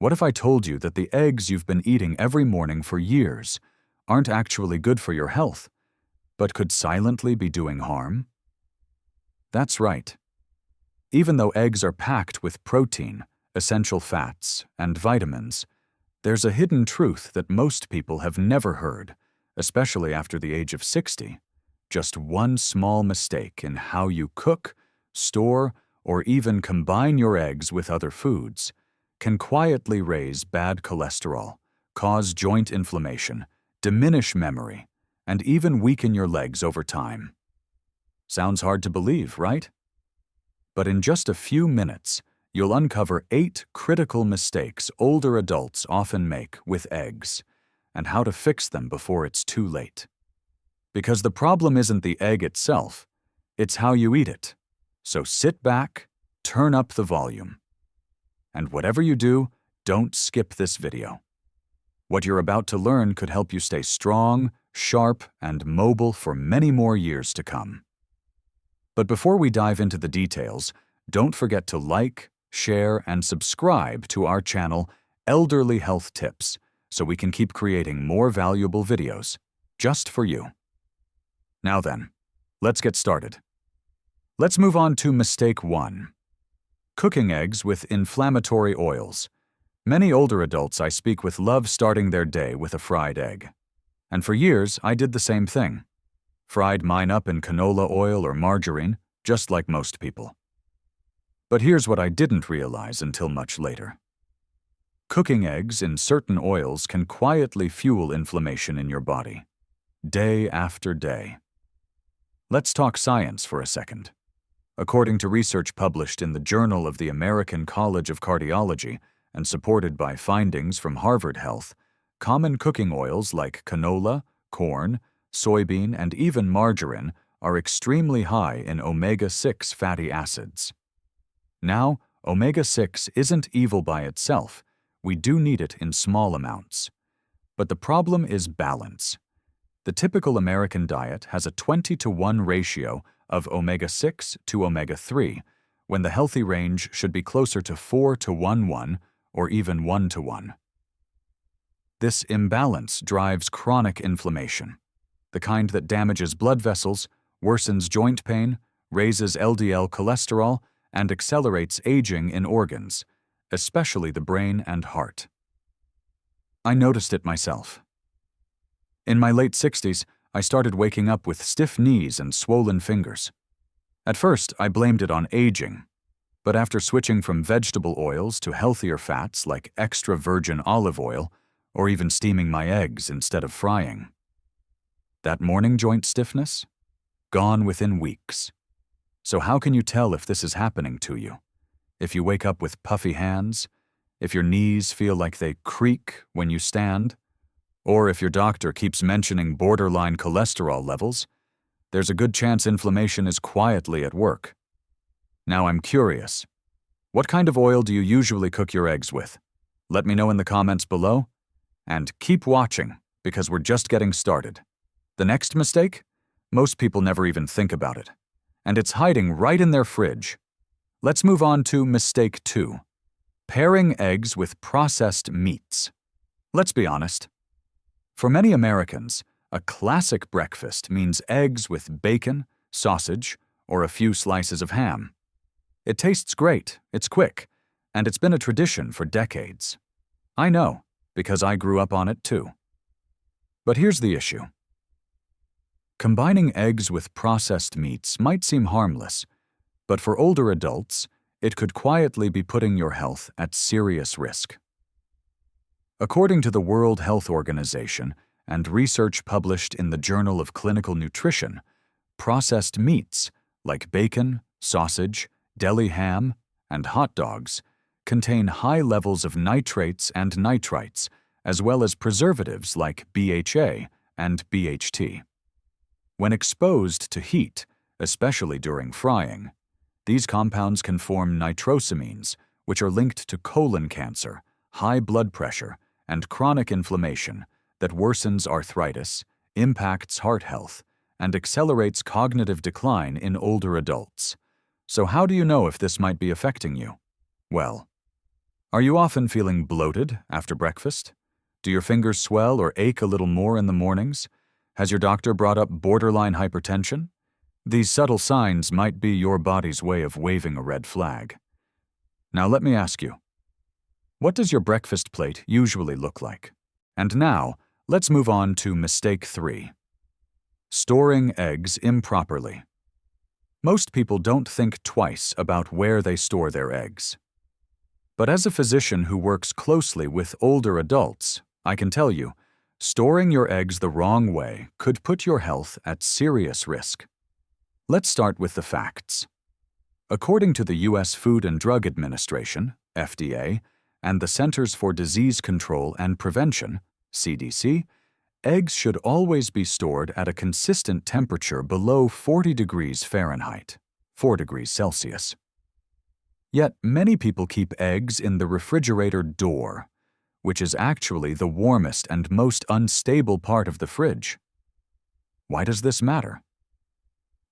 What if I told you that the eggs you've been eating every morning for years aren't actually good for your health, but could silently be doing harm? That's right. Even though eggs are packed with protein, essential fats, and vitamins, there's a hidden truth that most people have never heard, especially after the age of 60. Just one small mistake in how you cook, store, or even combine your eggs with other foods can quietly raise bad cholesterol, cause joint inflammation, diminish memory, and even weaken your legs over time. Sounds hard to believe, right? But in just a few minutes, you'll uncover 8 critical mistakes older adults often make with eggs, and how to fix them before it's too late. Because the problem isn't the egg itself, it's how you eat it. So sit back, turn up the volume. And whatever you do, don't skip this video. What you're about to learn could help you stay strong, sharp, and mobile for many more years to come. But before we dive into the details, don't forget to like, share, and subscribe to our channel, Elderly Health Tips, so we can keep creating more valuable videos just for you. Now then, let's get started. Let's move on to mistake 1. Cooking eggs with inflammatory oils. Many older adults I speak with love starting their day with a fried egg. And for years, I did the same thing. Fried mine up in canola oil or margarine, just like most people. But here's what I didn't realize until much later. Cooking eggs in certain oils can quietly fuel inflammation in your body, day after day. Let's talk science for a second. According to research published in the Journal of the American College of Cardiology and supported by findings from Harvard Health, common cooking oils like canola, corn, soybean, and even margarine are extremely high in omega-6 fatty acids. Now, omega-6 isn't evil by itself. We do need it in small amounts. But the problem is balance. The typical American diet has a 20-to-1 ratio of omega-6 to omega-3, when the healthy range should be closer to 4-to-1 or even 1-to-1. This imbalance drives chronic inflammation, the kind that damages blood vessels, worsens joint pain, raises LDL cholesterol, and accelerates aging in organs, especially the brain and heart. I noticed it myself. In my late 60s, I started waking up with stiff knees and swollen fingers. At first, I blamed it on aging, but after switching from vegetable oils to healthier fats like extra virgin olive oil, or even steaming my eggs instead of frying, that morning joint stiffness? Gone within weeks. So how can you tell if this is happening to you? If you wake up with puffy hands? If your knees feel like they creak when you stand? Or if your doctor keeps mentioning borderline cholesterol levels? There's a good chance inflammation is quietly at work. Now I'm curious. What kind of oil do you usually cook your eggs with? Let me know in the comments below. And keep watching, because we're just getting started. The next mistake? Most people never even think about it. And it's hiding right in their fridge. Let's move on to mistake 2. Pairing eggs with processed meats. Let's be honest. For many Americans, a classic breakfast means eggs with bacon, sausage, or a few slices of ham. It tastes great, it's quick, and it's been a tradition for decades. I know, because I grew up on it too. But here's the issue. Combining eggs with processed meats might seem harmless, but for older adults, it could quietly be putting your health at serious risk. According to the World Health Organization and research published in the Journal of Clinical Nutrition, processed meats like bacon, sausage, deli ham, and hot dogs contain high levels of nitrates and nitrites, as well as preservatives like BHA and BHT. When exposed to heat, especially during frying, these compounds can form nitrosamines, which are linked to colon cancer, high blood pressure, and chronic inflammation that worsens arthritis, impacts heart health, and accelerates cognitive decline in older adults. So how do you know if this might be affecting you? Well, Are you often feeling bloated after breakfast? Do your fingers swell or ache a little more in the mornings? Has your doctor brought up borderline hypertension? These subtle signs might be your body's way of waving a red flag. Now let me ask you, what does your breakfast plate usually look like? And now, let's move on to mistake 3. Storing eggs improperly. Most people don't think twice about where they store their eggs. But as a physician who works closely with older adults, I can tell you, storing your eggs the wrong way could put your health at serious risk. Let's start with the facts. According to the U.S. Food and Drug Administration, FDA, and the Centers for Disease Control and Prevention, CDC, eggs should always be stored at a consistent temperature below 40 degrees Fahrenheit, 4 degrees Celsius. Yet many people keep eggs in the refrigerator door, which is actually the warmest and most unstable part of the fridge. Why does this matter?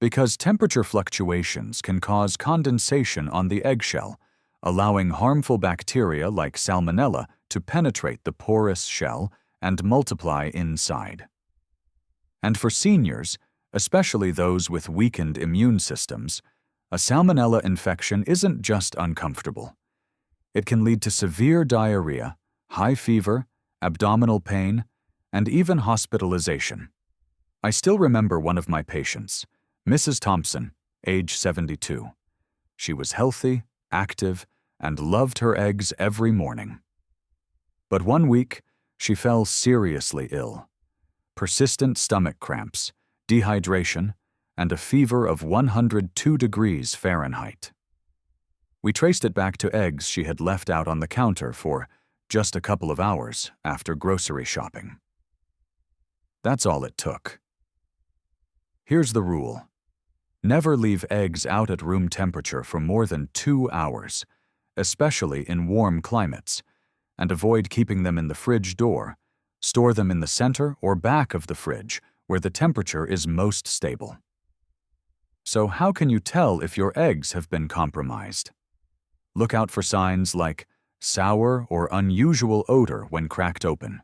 Because temperature fluctuations can cause condensation on the eggshell, allowing harmful bacteria like Salmonella to penetrate the porous shell and multiply inside. And for seniors, especially those with weakened immune systems, a Salmonella infection isn't just uncomfortable. It can lead to severe diarrhea, high fever, abdominal pain, and even hospitalization. I still remember one of my patients, Mrs. Thompson, age 72. She was healthy, active, and loved her eggs every morning. But one week, she fell seriously ill. Persistent stomach cramps, dehydration, and a fever of 102 degrees Fahrenheit. We traced it back to eggs she had left out on the counter for just a couple of hours after grocery shopping. That's all it took. Here's the rule. Never leave eggs out at room temperature for more than 2 hours, especially in warm climates, and avoid keeping them in the fridge door. Store them in the center or back of the fridge, where the temperature is most stable. So how can you tell if your eggs have been compromised? Look out for signs like sour or unusual odor when cracked open,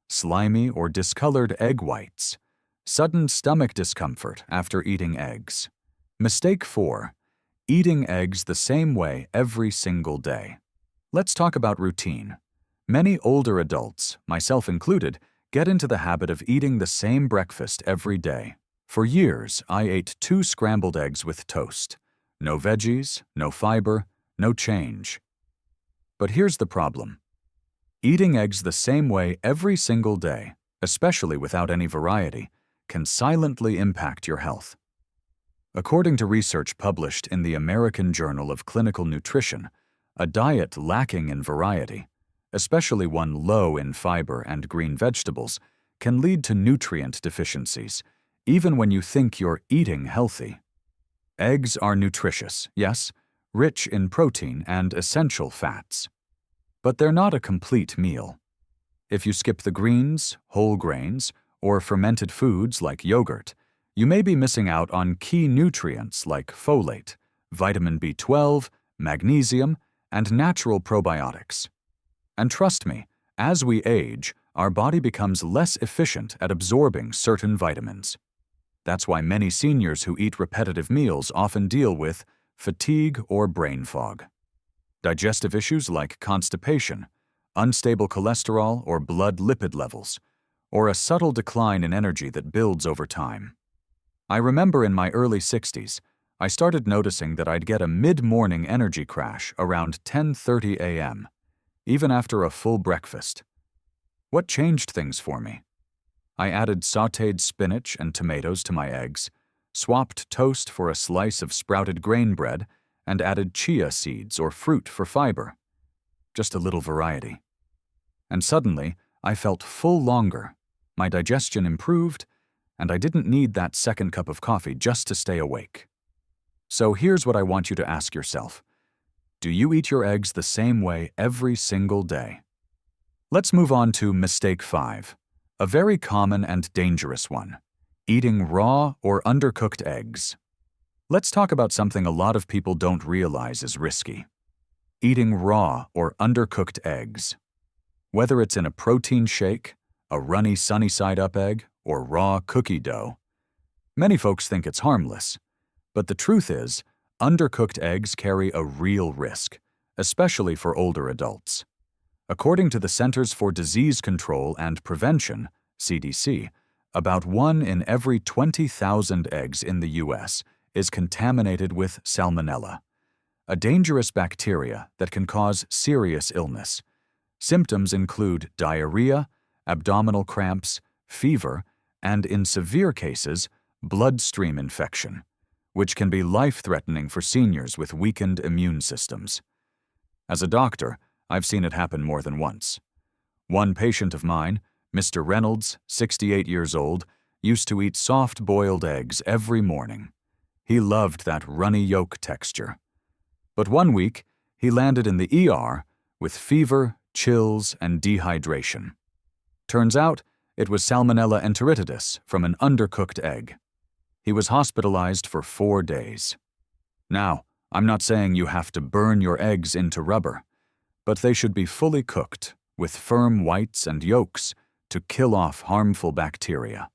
slimy or discolored egg whites, sudden stomach discomfort after eating eggs. Mistake 4. Eating eggs the same way every single day. Let's talk about routine. Many older adults, myself included, get into the habit of eating the same breakfast every day. For years, I ate 2 scrambled eggs with toast. No veggies, no fiber, no change. But here's the problem. Eating eggs the same way every single day, especially without any variety, can silently impact your health. According to research published in the American Journal of Clinical Nutrition, a diet lacking in variety, especially one low in fiber and green vegetables, can lead to nutrient deficiencies, even when you think you're eating healthy. Eggs are nutritious, yes, rich in protein and essential fats. But they're not a complete meal. If you skip the greens, whole grains, or fermented foods like yogurt, you may be missing out on key nutrients like folate, vitamin B12, magnesium, and natural probiotics. And trust me, as we age, our body becomes less efficient at absorbing certain vitamins. That's why many seniors who eat repetitive meals often deal with fatigue or brain fog, digestive issues like constipation, unstable cholesterol or blood lipid levels, or a subtle decline in energy that builds over time. I remember in my early 60s, I started noticing that I'd get a mid-morning energy crash around 10:30 a.m., even after a full breakfast. What changed things for me? I added sautéed spinach and tomatoes to my eggs, swapped toast for a slice of sprouted grain bread, and added chia seeds or fruit for fiber. Just a little variety. And suddenly, I felt full longer, my digestion improved, and I didn't need that second cup of coffee just to stay awake. So here's what I want you to ask yourself. Do you eat your eggs the same way every single day? Let's move on to mistake 5, a very common and dangerous one, eating raw or undercooked eggs. Let's talk about something a lot of people don't realize is risky. Eating raw or undercooked eggs. Whether it's in a protein shake, a runny sunny-side-up egg, or raw cookie dough. Many folks think it's harmless, but the truth is, undercooked eggs carry a real risk, especially for older adults. According to the Centers for Disease Control and Prevention, CDC, about 1 in every 20,000 eggs in the U.S. is contaminated with salmonella, a dangerous bacteria that can cause serious illness. Symptoms include diarrhea, abdominal cramps, fever, and in severe cases, bloodstream infection, which can be life-threatening for seniors with weakened immune systems. As a doctor, I've seen it happen more than once. One patient of mine, Mr. Reynolds, 68 years old, used to eat soft-boiled eggs every morning. He loved that runny yolk texture. But one week, he landed in the ER with fever, chills, and dehydration. Turns out, it was Salmonella enteritidis from an undercooked egg. He was hospitalized for 4 days. Now, I'm not saying you have to burn your eggs into rubber, but they should be fully cooked, with firm whites and yolks, to kill off harmful bacteria.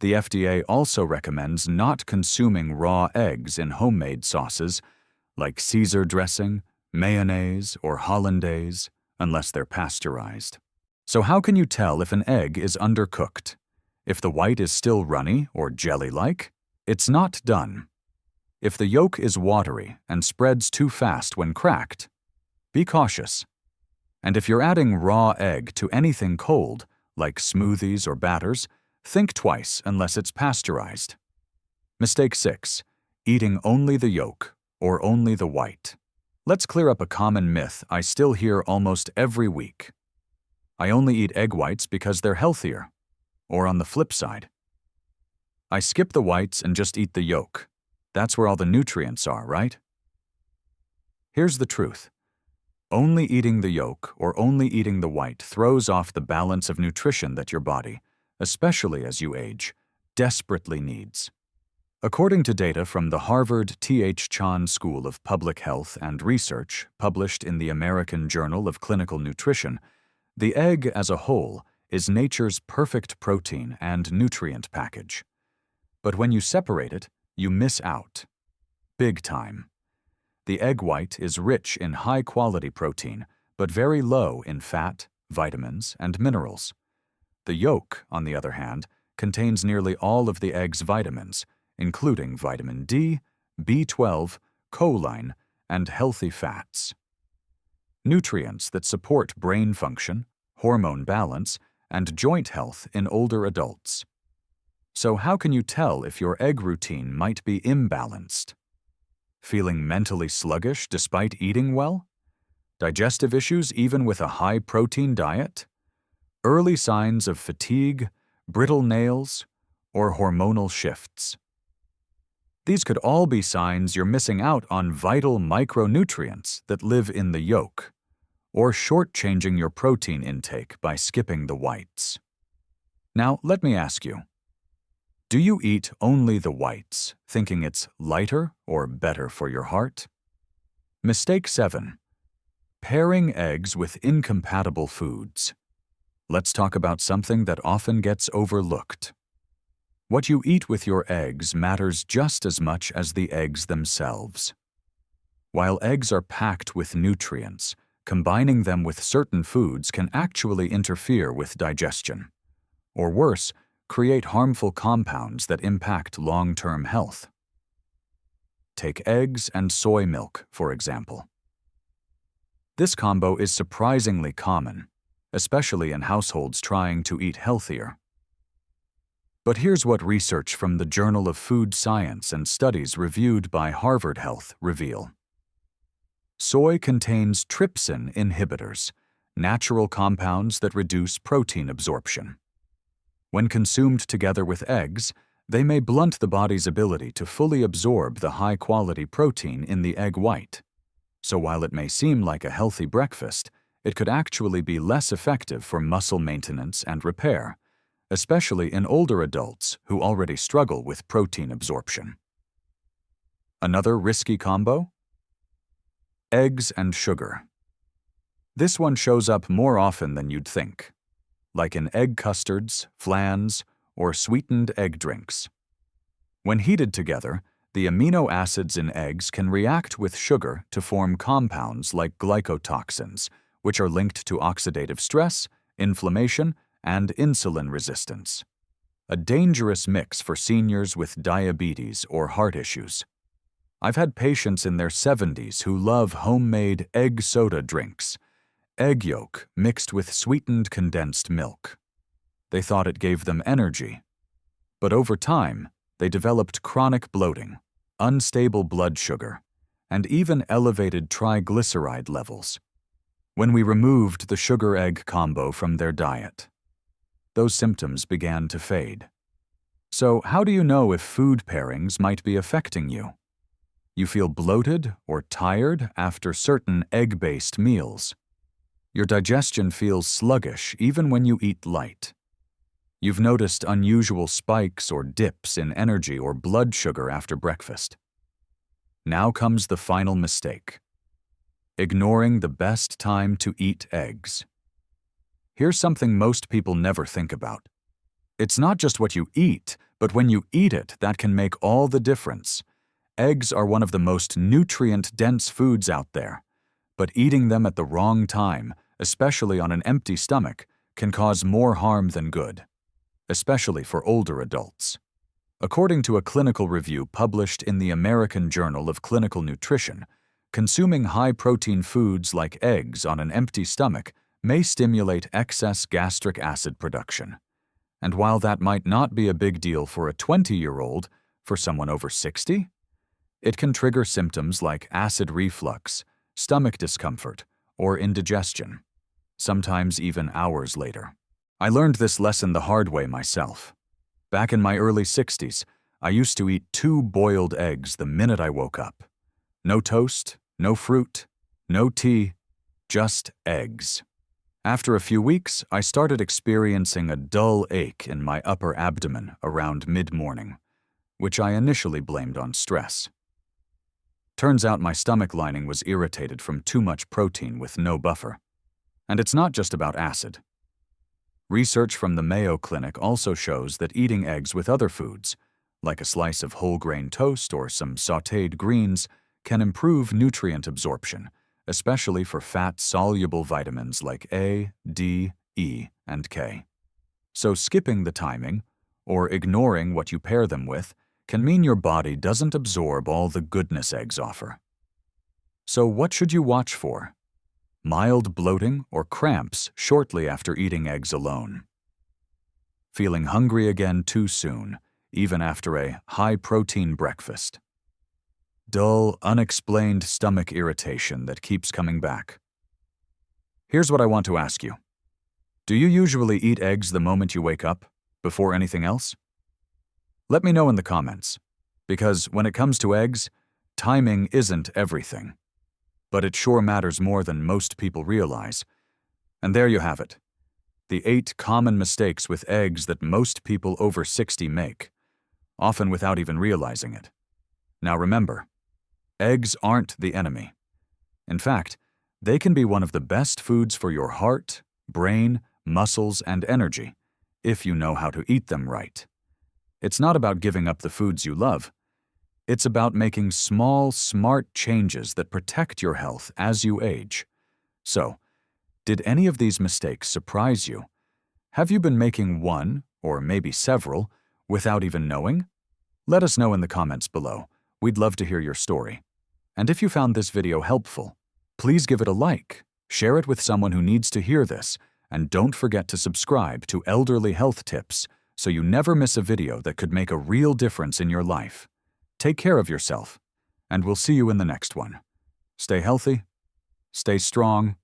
The FDA also recommends not consuming raw eggs in homemade sauces like Caesar dressing, mayonnaise, or hollandaise, unless they're pasteurized. So how can you tell if an egg is undercooked? If the white is still runny or jelly-like, it's not done. If the yolk is watery and spreads too fast when cracked, be cautious. And if you're adding raw egg to anything cold, like smoothies or batters, think twice unless it's pasteurized. Mistake 6. Eating only the yolk or only the white. Let's clear up a common myth I still hear almost every week. I only eat egg whites because they're healthier. Or on the flip side, I skip the whites and just eat the yolk. That's where all the nutrients are, right? Here's the truth. Only eating the yolk or only eating the white throws off the balance of nutrition that your body, especially as you age, desperately needs. According to data from the Harvard T.H. Chan School of Public Health and Research, published in the American Journal of Clinical Nutrition, the egg as a whole is nature's perfect protein and nutrient package. But when you separate it, you miss out. Big time. The egg white is rich in high-quality protein, but very low in fat, vitamins, and minerals. The yolk, on the other hand, contains nearly all of the egg's vitamins, including vitamin D, B12, choline, and healthy fats. Nutrients that support brain function, hormone balance, and joint health in older adults. So how can you tell if your egg routine might be imbalanced? Feeling mentally sluggish despite eating well? Digestive issues even with a high-protein diet? Early signs of fatigue, brittle nails, or hormonal shifts? These could all be signs you're missing out on vital micronutrients that live in the yolk, or shortchanging your protein intake by skipping the whites. Now, let me ask you, do you eat only the whites, thinking it's lighter or better for your heart? Mistake 7. Pairing eggs with incompatible foods. Let's talk about something that often gets overlooked. What you eat with your eggs matters just as much as the eggs themselves. While eggs are packed with nutrients, combining them with certain foods can actually interfere with digestion. Or worse, create harmful compounds that impact long-term health. Take eggs and soy milk, for example. This combo is surprisingly common, especially in households trying to eat healthier. But here's what research from the Journal of Food Science and studies reviewed by Harvard Health reveal. Soy contains trypsin inhibitors, natural compounds that reduce protein absorption. When consumed together with eggs, they may blunt the body's ability to fully absorb the high-quality protein in the egg white. So while it may seem like a healthy breakfast, it could actually be less effective for muscle maintenance and repair, especially in older adults who already struggle with protein absorption. Another risky combo? Eggs and sugar. This one shows up more often than you'd think, like in egg custards, flans, or sweetened egg drinks. When heated together, the amino acids in eggs can react with sugar to form compounds like glycotoxins, which are linked to oxidative stress, inflammation, and insulin resistance. A dangerous mix for seniors with diabetes or heart issues. I've had patients in their 70s who love homemade egg soda drinks, egg yolk mixed with sweetened condensed milk. They thought it gave them energy. But over time, they developed chronic bloating, unstable blood sugar, and even elevated triglyceride levels. When we removed the sugar-egg combo from their diet, those symptoms began to fade. So how do you know if food pairings might be affecting you? You feel bloated or tired after certain egg-based meals. Your digestion feels sluggish even when you eat light. You've noticed unusual spikes or dips in energy or blood sugar after breakfast. Now comes the final mistake: ignoring the best time to eat eggs. Here's something most people never think about. It's not just what you eat, but when you eat it that can make all the difference. Eggs are one of the most nutrient-dense foods out there, but eating them at the wrong time, especially on an empty stomach, can cause more harm than good, especially for older adults. According to a clinical review published in the American Journal of Clinical Nutrition, consuming high-protein foods like eggs on an empty stomach may stimulate excess gastric acid production. And while that might not be a big deal for a 20-year-old, for someone over 60, it can trigger symptoms like acid reflux, stomach discomfort, or indigestion, sometimes even hours later. I learned this lesson the hard way myself. Back in my early 60s, I used to eat 2 boiled eggs the minute I woke up. No toast, no fruit, no tea, just eggs. After a few weeks, I started experiencing a dull ache in my upper abdomen around mid-morning, which I initially blamed on stress. Turns out my stomach lining was irritated from too much protein with no buffer. And it's not just about acid. Research from the Mayo Clinic also shows that eating eggs with other foods, like a slice of whole grain toast or some sautéed greens, can improve nutrient absorption, especially for fat-soluble vitamins like A, D, E, and K. So skipping the timing, or ignoring what you pair them with, can mean your body doesn't absorb all the goodness eggs offer. So what should you watch for? Mild bloating or cramps shortly after eating eggs alone. Feeling hungry again too soon, even after a high-protein breakfast. Dull, unexplained stomach irritation that keeps coming back. Here's what I want to ask you. Do you usually eat eggs the moment you wake up, before anything else? Let me know in the comments, because when it comes to eggs, timing isn't everything. But it sure matters more than most people realize. And there you have it. The 8 common mistakes with eggs that most people over 60 make, often without even realizing it. Now remember, eggs aren't the enemy. In fact, they can be one of the best foods for your heart, brain, muscles, and energy, if you know how to eat them right. It's not about giving up the foods you love. It's about making small, smart changes that protect your health as you age. So, did any of these mistakes surprise you? Have you been making one, or maybe several, without even knowing? Let us know in the comments below. We'd love to hear your story. And if you found this video helpful, please give it a like, share it with someone who needs to hear this, and don't forget to subscribe to Elderly Health Tips so you never miss a video that could make a real difference in your life. Take care of yourself, and we'll see you in the next one. Stay healthy, stay strong,